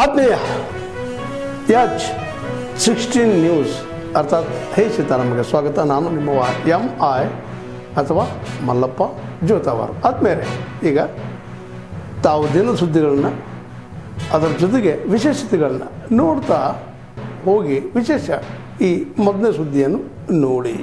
ಆತ್ಮೀಯ ಯಾಜ್ 16 ನ್ಯೂಸ್ ಅರ್ಥಾತ್ ಹೇ ಸೀತಾರಾಮಗೆ ಸ್ವಾಗತ. ನಾನು ನಿಮ್ಮ MI ಅಥವಾ ಮಲ್ಲಪ್ಪ ಜೋತಾವಾರ್. ಆದ್ಮೇಲೆ ಈಗ ತಾವು ದಿನ ಸುದ್ದಿಗಳನ್ನ ಅದರ ಜೊತೆಗೆ ವಿಶೇಷತೆಗಳನ್ನ ನೋಡ್ತಾ ಹೋಗಿ ವಿಶೇಷ ಈ ಮೊದಲನೇ ಸುದ್ದಿಯನ್ನು ನೋಡಿ.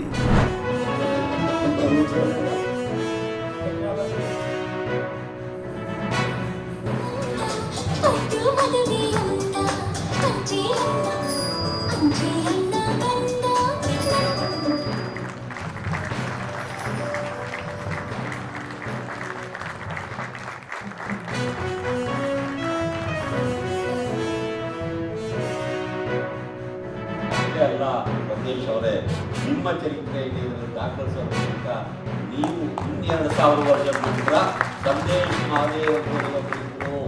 ಅಲ್ಲ ಸಂದೇಶ್ ಅವರೇ, ನಿಮ್ಮ ಚರಿತ್ರೆಯಲ್ಲಿ ದಾಖಲಿಸೋದಕ್ಕಿಂತ ನೀವು 2,000 ವರ್ಷ ಬಿಟ್ಟ ಸಂದೇಶ್ ಮಹಾದೇವ್ ಒಬ್ಬರಿದ್ರು,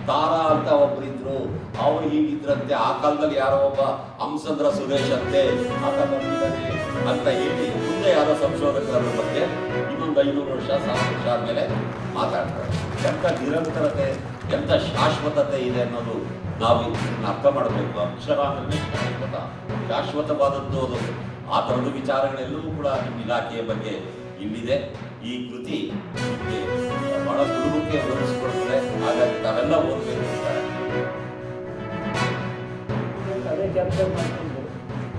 ತಾರಾ ಅಂತ ಒಬ್ಬರಿದ್ರು, ಅವ್ರು ಹೀಗಿದ್ರಂತೆ, ಆ ಕಾಲದಲ್ಲಿ ಯಾರೋ ಒಬ್ಬ ಹಂಸಂದ್ರ ಸುರೇಶ್ ಅಂತೆ ಆತನಿದ್ದಾನೆ ಅಂತ ಹೇಳಿ ಮುಂದೆ ಯಾರೋ ಸಂಶೋಧಕರ ಬಗ್ಗೆ ಇನ್ನೊಂದು 500 ವರ್ಷ 1000 ವರ್ಷ ಆದಮೇಲೆ ಮಾತಾಡ್ತಾರೆ. ಎಂಥ ನಿರಂತರತೆ, ಎಂಥ ಶಾಶ್ವತತೆ ಇದೆ ಅನ್ನೋದು ನಾವು ಅರ್ಥ ಮಾಡಬೇಕು. ಅಕ್ಷರ ಅಂದರೆ ಶಾಶ್ವತವಾದದ್ದು ಅದು. ಆ ಥರದ ವಿಚಾರಗಳೆಲ್ಲವೂ ಕೂಡ ನಿಮ್ಮ ಇಲಾಖೆಯ ಬಗ್ಗೆ ಇಲ್ಲಿದೆ. ಈ ಕೃತಿ ನಿಮಗೆ ಬಹಳ ಸುಲಭಕ್ಕೆ ಓದಿಸ್ಕೊಡ್ತದೆ. ಹಾಗಾಗಿ ತಾವೆಲ್ಲ ಓದಬೇಕು ಅಂತ ಅದೇ ಕ್ಯಾಪ್ಚರ್ ಮಾಡಿಕೊಂಡು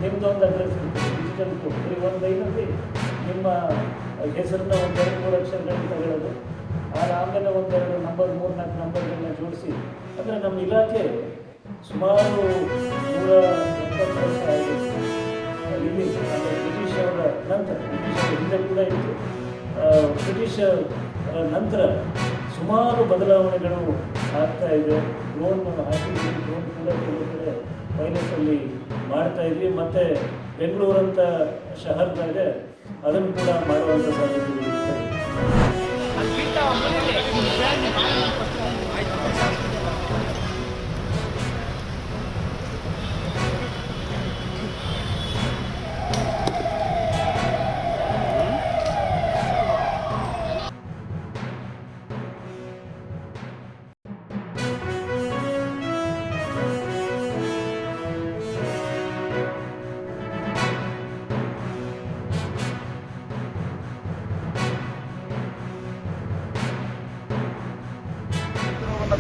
ನಿಮ್ದೊಂದು ಅಡ್ರೆಸ್ ಇರ್ತದೆ, ಡಿಜಿಟಲ್ ಕೊಟ್ಟು ಒಂದು ಐನಲ್ಲಿ ನಿಮ್ಮ ಹೆಸರನ್ನ 1-2-3 ಅಕ್ಷರಗಳನ್ನ ತಗೊಳ್ಳೋದು, ಆಮೇಲೆ 1-2 ನಂಬರ್ 3-4 ನಂಬರ್ಗಳನ್ನ ಜೋಡಿಸಿ. ಅಂದರೆ ನಮ್ಮ ಇಲಾಖೆ ಸುಮಾರು 170 ವರ್ಷ ಆಗಿದೆ ಇಲ್ಲಿ. ಅಂದರೆ ಬ್ರಿಟಿಷರ ನಂತರ, ಬ್ರಿಟಿಷರ ಹಿಂದೆ ಕೂಡ ಇತ್ತು, ಬ್ರಿಟಿಷರ ನಂತರ ಸುಮಾರು ಬದಲಾವಣೆಗಳು ಆಗ್ತಾ ಇದೆ. ಡ್ರೋನ್ ಹಾಕಿದ್ವಿ, ಡ್ರೋನ್ ಕೂಡ ಕೆಲವು ಕಡೆ ಪೈಲಟಲ್ಲಿ ಮಾಡ್ತಾ ಇದ್ವಿ. ಮತ್ತು ಬೆಂಗಳೂರಂಥ ಶಹರದಾಗ ಅದನ್ನು ಕೂಡ ಮಾಡುವಂಥ ಸಾಧ್ಯತೆಗಳು ಇರ್ತದೆ.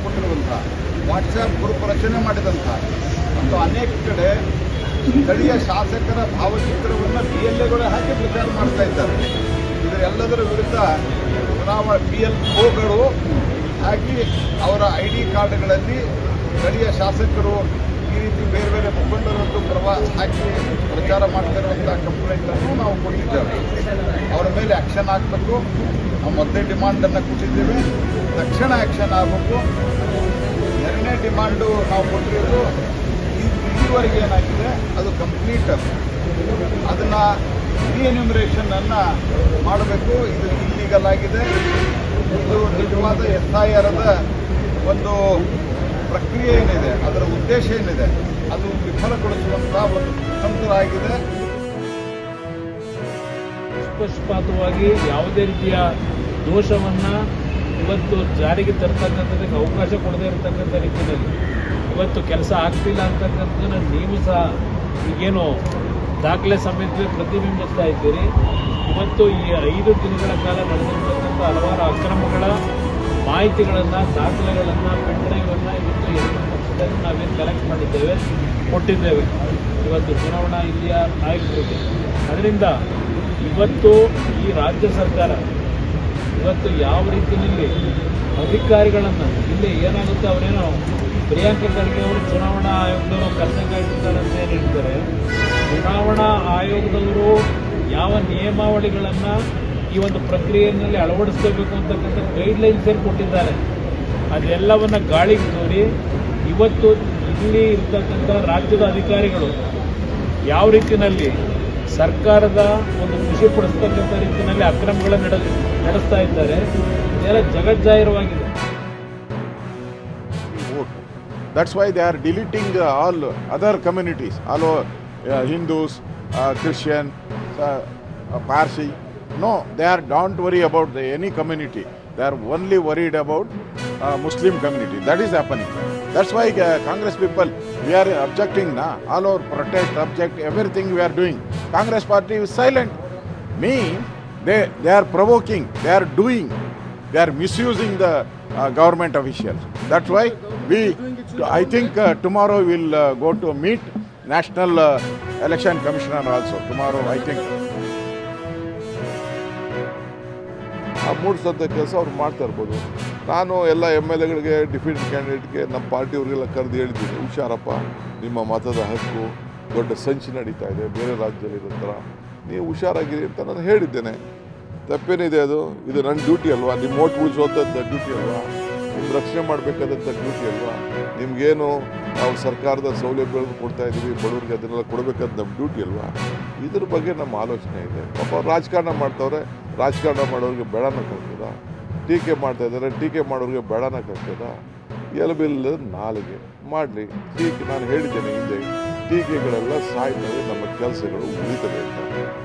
ಕೊಟ್ಟಿರುವಂಥ ವಾಟ್ಸ್ಆ್ಯಪ್ ಗ್ರೂಪ್ ರಚನೆ ಮಾಡಿದಂಥ ಮತ್ತು ಅನೇಕ ಕಡೆ ಸ್ಥಳೀಯ ಶಾಸಕರ ಭಾವಚಿತ್ರವನ್ನು PLAಗಳು ಹಾಕಿ ಪ್ರಚಾರ ಮಾಡ್ತಾ ಇದ್ದಾರೆ. ಇದರೆಲ್ಲದರ ವಿರುದ್ಧ ಚುನಾವಣಾ PLOಗಳು ಹಾಕಿ ಅವರ ID ಕಾರ್ಡ್ಗಳಲ್ಲಿ ಸ್ಥಳೀಯ ಶಾಸಕರು ಈ ರೀತಿ ಬೇರೆ ಬೇರೆ ಮುಖಂಡರದ್ದು ಹಾಕಿ ಪ್ರಚಾರ ಮಾಡ್ತಾ ಇರುವಂಥ ಕಂಪ್ಲೇಂಟನ್ನು ನಾವು ಕೊಟ್ಟಿದ್ದೇವೆ. ಅವರ ಮೇಲೆ ಆ್ಯಕ್ಷನ್ ಆಗಬೇಕು. ನಾವು ಮೊದಲೇ ಡಿಮಾಂಡನ್ನು ಕೊಟ್ಟಿದ್ದೇವೆ, ತಕ್ಷಣ ಆ್ಯಕ್ಷನ್ ಆಗಬೇಕು. ಎರಡನೇ ಡಿಮಾಂಡು ನಾವು ಕೊಟ್ಟಿರೋದು ಇಲ್ಲಿವರೆಗೆ ಏನಾಗಿದೆ ಅದು ಕಂಪ್ಲೀಟ್, ಅದನ್ನು ರೀಎನ್ಯುಮರೇಷನನ್ನು ಮಾಡಬೇಕು. ಇದು ಇಲ್ಲೀಗಲ್ ಆಗಿದೆ. ಇದು ನಿಜವಾದ SIRದ ಒಂದು ಪ್ರಕ್ರಿಯೆ ಏನಿದೆ, ಅದರ ಉದ್ದೇಶ ಏನಿದೆ, ಅದು ವಿಫಲಗೊಳಿಸುವಂಥ ಒಂದು ಕುತಂತ್ರ ಆಗಿದೆ. ನಿಷ್ಪಕ್ಷಪಾತವಾಗಿ ಯಾವುದೇ ರೀತಿಯ ದೋಷವನ್ನು ಇವತ್ತು ಜಾರಿಗೆ ತರ್ತಕ್ಕಂಥದ್ದಕ್ಕೆ ಅವಕಾಶ ಕೊಡದೇ ಇರತಕ್ಕಂಥ ರೀತಿಯಲ್ಲಿ ಇವತ್ತು ಕೆಲಸ ಆಗ್ತಿಲ್ಲ ಅಂತಕ್ಕಂಥದ್ದನ್ನು ನೀವು ಸಹ ಈಗೇನು ದಾಖಲೆ ಸಮೇತ ಪ್ರತಿಬಿಂಬಿಸ್ತಾ ಇದ್ದೀರಿ. ಇವತ್ತು ಈ 5 ದಿನಗಳ ಕಾಲ ನಡೆದಿರ್ತಕ್ಕಂಥ ಹಲವಾರು ಅಕ್ರಮಗಳ ಮಾಹಿತಿಗಳನ್ನು, ದಾಖಲೆಗಳನ್ನು, ಪೆನ್ಡ್ರೈವನ್ನು ಇವತ್ತು 2 ಪಕ್ಷದಲ್ಲಿ ನಾವೇನು ಕಲೆಕ್ಟ್ ಮಾಡಿದ್ದೇವೆ, ಕೊಟ್ಟಿದ್ದೇವೆ ಇವತ್ತು ಚುನಾವಣಾ ಇಲ್ಲಿಯ ನಾಯಕರಿಗೆ. ಅದರಿಂದ ಇವತ್ತು ಈ ರಾಜ್ಯ ಸರ್ಕಾರ ಇವತ್ತು ಯಾವ ರೀತಿಯಲ್ಲಿ ಅಧಿಕಾರಿಗಳನ್ನು ಇಲ್ಲಿ ಏನಾಗುತ್ತೆ, ಅವರೇನೋ ಪ್ರಿಯಾಂಕಾ ಖರ್ಗೆ ಅವರು ಚುನಾವಣಾ ಆಯೋಗದವರು ಕರ್ತವ್ಯಗಳಿರ್ತಾರೆ ಅಂತ ಏನು ಹೇಳ್ತಾರೆ. ಚುನಾವಣಾ ಆಯೋಗದವರು ಯಾವ ನಿಯಮಾವಳಿಗಳನ್ನು ಈ ಒಂದು ಪ್ರಕ್ರಿಯೆಯಲ್ಲಿ ಅಳವಡಿಸಬೇಕು ಅಂತಕ್ಕಂಥ ಗೈಡ್ಲೈನ್ಸ್ ಏನು ಕೊಟ್ಟಿದ್ದಾರೆ, ಅದೆಲ್ಲವನ್ನು ಗಾಳಿಗೆ ತೋರಿ ಇವತ್ತು ಇಲ್ಲಿ ಇರ್ತಕ್ಕಂಥ ರಾಜ್ಯದ ಅಧಿಕಾರಿಗಳು ಯಾವ ರೀತಿಯಲ್ಲಿ ಸರ್ಕಾರದ ಒಂದು ಖುಷಿ ಪಡಿಸ್ತಕ್ಕಂಥ ರೀತಿಯಲ್ಲಿ ಅಕ್ರಮಗಳನ್ನು ನಡೆಸ್ತಾ ಇದ್ದಾರೆ. ಇದೆಲ್ಲ ಜಗಜ್ಜಾಹಿರವಾಗಿದೆ. That's why they are deleting all other communities, all Hindus, Christian, Parsi. No, don't worry about any community. They are only worried about Muslim community. That is happening. That's why Congress people, we are objecting now. All over protest, object, everything we are doing. Congress party is silent. They are provoking, they are doing, they are misusing the government officials. That's why I think tomorrow we'll go to meet National Election Commissioner also. Tomorrow, I think. ಆ ಮೂಡಿಸೋಂಥ ಕೆಲಸ ಅವ್ರು ಮಾಡ್ತಾ ಇರ್ಬೋದು. ನಾನು ಎಲ್ಲ MLAಗಳಿಗೆ defeat ಕ್ಯಾಂಡಿಡೇಟ್ಗೆ ನಮ್ಮ ಪಾರ್ಟಿಯವ್ರಿಗೆಲ್ಲ ಕರೆದು ಹೇಳಿದ್ದೀನಿ, ಹುಷಾರಪ್ಪ, ನಿಮ್ಮ ಮತದ ಹಕ್ಕು, ದೊಡ್ಡ ಸಂಚು ನಡೀತಾ ಇದೆ ಬೇರೆ ರಾಜ್ಯದಲ್ಲಿ ಇರೋ ಥರ, ನೀವು ಹುಷಾರಾಗಿರಿ ಅಂತ ನಾನು ಹೇಳಿದ್ದೇನೆ. ತಪ್ಪೇನಿದೆ ಅದು? ಇದು ನನ್ನ ಡ್ಯೂಟಿ ಅಲ್ವಾ? ನಿಮ್ಮ ಓಟ್ ಉಳಿಸುವಂಥದ್ದು ಡ್ಯೂಟಿ ಅಲ್ವಾ? ನಿಮ್ಮ ರಕ್ಷಣೆ ಮಾಡಬೇಕಾದಂಥ ಡ್ಯೂಟಿ ಅಲ್ವಾ? ನಿಮಗೇನು ನಾವು ಸರ್ಕಾರದ ಸೌಲಭ್ಯಗಳನ್ನು ಕೊಡ್ತಾ ಇದ್ದೀವಿ, ಬಡವರಿಗೆ ಅದನ್ನೆಲ್ಲ ಕೊಡಬೇಕಾದ ನಮ್ಮ ಡ್ಯೂಟಿ ಅಲ್ವಾ? ಇದ್ರ ಬಗ್ಗೆ ನಮ್ಮ ಆಲೋಚನೆ ಇದೆ. ಪಾಪ ರಾಜಕಾರಣ ಮಾಡ್ತವ್ರೆ, ರಾಜಕಾರಣ ಮಾಡೋರಿಗೆ ಬೇಡನಕ್ಕೆ ಆಗ್ತದ? ಟೀಕೆ ಮಾಡ್ತಾ ಇದ್ದಾರೆ, ಟೀಕೆ ಮಾಡೋರಿಗೆ ಬೇಡನಕ್ಕೆ ಆಗ್ತದ? ಎಲಬಿಲ್ಲ ನಾಲಿಗೆ ಮಾಡಲಿ ಟೀಕೆ. ನಾನು ಹೇಳಿದ್ದೇನೆ ಹಿಂದೆ, ಟೀಕೆಗಳೆಲ್ಲ ಸಾಯ್ತವೆ, ನಮ್ಮ ಕೆಲಸಗಳು ಉಳಿತವೆ ಅಂತ.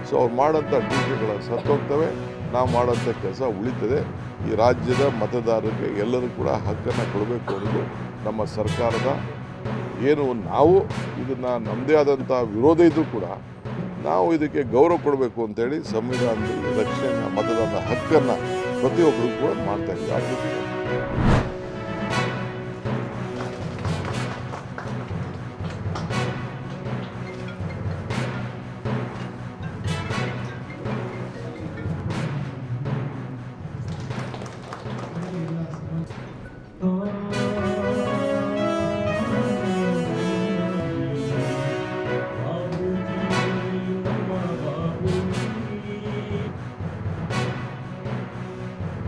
ಸೊ ಅವ್ರು ಮಾಡೋಂಥ ಟೀಕೆಗಳ ಸತ್ತೋಗ್ತವೆ, ನಾವು ಮಾಡೋಂಥ ಕೆಲಸ ಉಳಿತದೆ. ಈ ರಾಜ್ಯದ ಮತದಾರರಿಗೆ ಎಲ್ಲರೂ ಕೂಡ ಹಕ್ಕನ್ನು ಕೊಡಬೇಕು ಅನ್ನೋದು ನಮ್ಮ ಸರ್ಕಾರದ ಏನು. ನಾವು ಇದನ್ನು ನಮ್ಮದೇ ಆದಂಥ ವಿರೋಧ ಇದ್ದರೂ ಕೂಡ ನಾವು ಇದಕ್ಕೆ ಗೌರವ ಕೊಡಬೇಕು ಅಂತೇಳಿ ಸಂವಿಧಾನದಲ್ಲಿ ರಕ್ಷಣೆ ಮತದಾನದ ಹಕ್ಕನ್ನು ಪ್ರತಿಯೊಬ್ಬರು ಕೂಡ ಮಾಡ್ತಾ ಇದ್ದೀವಿ.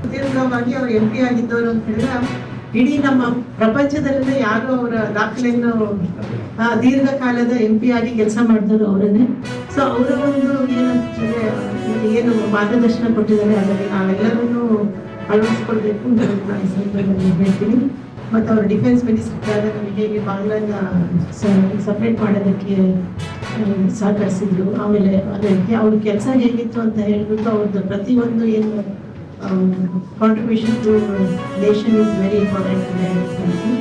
ಸುದೀರ್ಘವಾಗಿ ಅವರು MP ಆಗಿದ್ದವರು ಅಂತ ಹೇಳಿದ್ರೆ ಇಡೀ ನಮ್ಮ ಪ್ರಪಂಚದಲ್ಲೇ ಯಾರು ಅವರ ದಾಖಲೆಯನ್ನು ದೀರ್ಘಕಾಲದ MP ಆಗಿ ಕೆಲಸ ಮಾಡಿದವರು ಅವರನ್ನೇ. ಸೊ ಅವರ ಒಂದು ಏನು ಮಾರ್ಗದರ್ಶನ ಕೊಟ್ಟಿದ್ದಾರೆ ಅದರಲ್ಲಿ ನಾವೆಲ್ಲರೂ ಅಳವಡಿಸ್ಕೊಳ್ಬೇಕು ಅಂತ ನಾನು ಈ ಸಂದರ್ಭದಲ್ಲಿ ಹೇಳ್ತೀನಿ. ಮತ್ತು ಅವರು ಡಿಫೆನ್ಸ್ ಮಿನಿಸ್ಟರ್ ಆದ ನಮಗೆ ಬಾಂಗ್ಲಾನ ಸಪ್ರೇಟ್ ಮಾಡೋದಕ್ಕೆ ಸಹಕರಿಸಿದ್ರು. ಆಮೇಲೆ ಅದಕ್ಕೆ ಅವ್ರ ಕೆಲಸ ಹೇಗಿತ್ತು ಅಂತ ಹೇಳ್ಬಿಟ್ಟು ಅವ್ರದ್ದು ಪ್ರತಿಯೊಂದು ಏನು contribution to nation is very important in their country.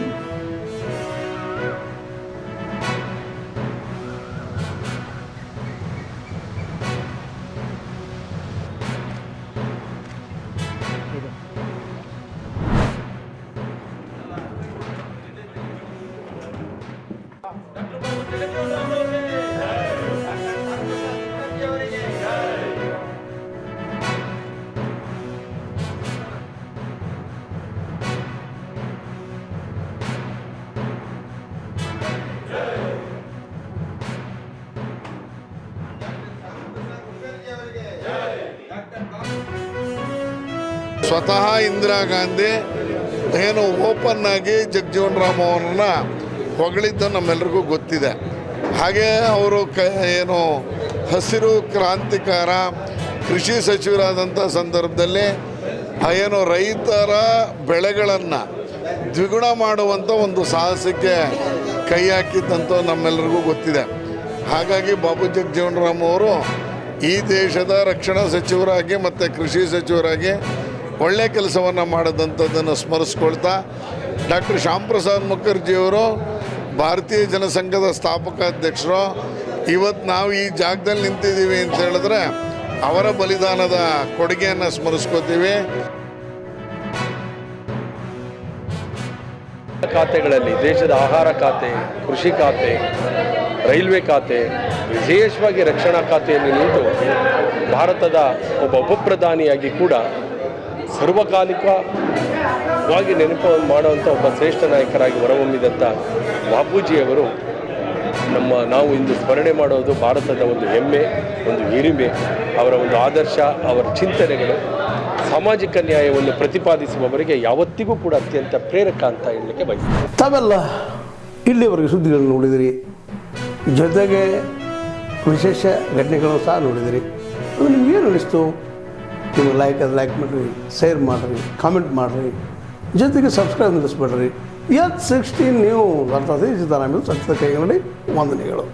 ಸ್ವತಃ ಇಂದಿರಾ ಗಾಂಧಿ ಏನು ಓಪನ್ ಆಗಿ ಜಗಜೀವನ್ ರಾಮ್ ಅವರನ್ನ ಹೊಗಳಿದ್ದು ನಮ್ಮೆಲ್ಲರಿಗೂ ಗೊತ್ತಿದೆ. ಹಾಗೆ ಅವರು ಏನು ಹಸಿರು ಕ್ರಾಂತಿಕಾರ ಕೃಷಿ ಸಚಿವರಾದಂಥ ಸಂದರ್ಭದಲ್ಲಿ ಏನು ರೈತರ ಬೆಳೆಗಳನ್ನು ದ್ವಿಗುಣ ಮಾಡುವಂಥ ಒಂದು ಸಾಹಸಕ್ಕೆ ಕೈ ಹಾಕಿದ್ದಂಥ ನಮ್ಮೆಲ್ಲರಿಗೂ ಗೊತ್ತಿದೆ. ಹಾಗಾಗಿ ಬಾಬು ಜಗಜೀವನ್ ರಾಮ್ ಅವರು ಈ ದೇಶದ ರಕ್ಷಣಾ ಸಚಿವರಾಗಿ ಮತ್ತು ಕೃಷಿ ಸಚಿವರಾಗಿ ಒಳ್ಳೆ ಕೆಲಸವನ್ನು ಮಾಡಿದಂಥದ್ದನ್ನು ಸ್ಮರಿಸ್ಕೊಳ್ತಾ ಡಾಕ್ಟರ್ ಶ್ಯಾಮ್ ಪ್ರಸಾದ್ ಮುಖರ್ಜಿಯವರು ಭಾರತೀಯ ಜನಸಂಘದ ಸ್ಥಾಪಕ ಅಧ್ಯಕ್ಷರು. ಇವತ್ತು ನಾವು ಈ ಜಾಗದಲ್ಲಿ ನಿಂತಿದ್ದೀವಿ ಅಂತ ಹೇಳಿದ್ರೆ ಅವರ ಬಲಿದಾನದ ಕೊಡುಗೆಯನ್ನು ಸ್ಮರಿಸ್ಕೋತೀವಿ. ಖಾತೆಗಳಲ್ಲಿ ದೇಶದ ಆಹಾರ ಖಾತೆ, ಕೃಷಿ ಖಾತೆ, ರೈಲ್ವೆ ಖಾತೆ, ವಿಶೇಷವಾಗಿ ರಕ್ಷಣಾ ಖಾತೆಯನ್ನು ನೀಡಿ ಭಾರತದ ಒಬ್ಬ ಉಪಪ್ರಧಾನಿಯಾಗಿ ಕೂಡ ಸರ್ವಕಾಲಿಕವಾಗಿ ನೆನಪು ಮಾಡುವಂಥ ಒಬ್ಬ ಶ್ರೇಷ್ಠ ನಾಯಕರಾಗಿ ಹೊರಹೊಮ್ಮಿದಂಥ ಬಾಪೂಜಿಯವರು ನಾವು ಇಂದು ಸ್ಮರಣೆ ಮಾಡೋದು ಭಾರತದ ಒಂದು ಹೆಮ್ಮೆ, ಒಂದು ಹಿರಿಮೆ. ಅವರ ಒಂದು ಆದರ್ಶ, ಅವರ ಚಿಂತನೆಗಳು ಸಾಮಾಜಿಕ ನ್ಯಾಯವನ್ನು ಪ್ರತಿಪಾದಿಸುವವರಿಗೆ ಯಾವತ್ತಿಗೂ ಕೂಡ ಅತ್ಯಂತ ಪ್ರೇರಕ ಅಂತ ಹೇಳಲಿಕ್ಕೆ ಬಯಸ್ತೀನಿ. ತಾವೆಲ್ಲ ಇಲ್ಲಿವರೆಗೆ ಸುದ್ದಿಗಳನ್ನು ನೋಡಿದಿರಿ, ಜೊತೆಗೆ ವಿಶೇಷ ಘಟನೆಗಳನ್ನು ಸಹ ನೋಡಿದಿರಿ. ಅದು ನಿಮ್ಗೇನು ಅನ್ನಿಸ್ತು? ನೀವು ಲೈಕ್ ಮಾಡಿರಿ, ಶೇರ್ ಮಾಡಿರಿ, ಕಾಮೆಂಟ್ ಮಾಡಿರಿ, ಜೊತೆಗೆ ಸಬ್ಸ್ಕ್ರೈಬ್ ನಿಲ್ಲಿಸ್ಬಿಡ್ರಿ. H16 ನ್ಯೂಸ್ ಅರ್ಥಾತ್ ಸಿದ್ದರಾಮಯ್ಯ ಸತ್ಯದ ಕೈಗನ್ನಡಿ ವಂದನೆಗಳು.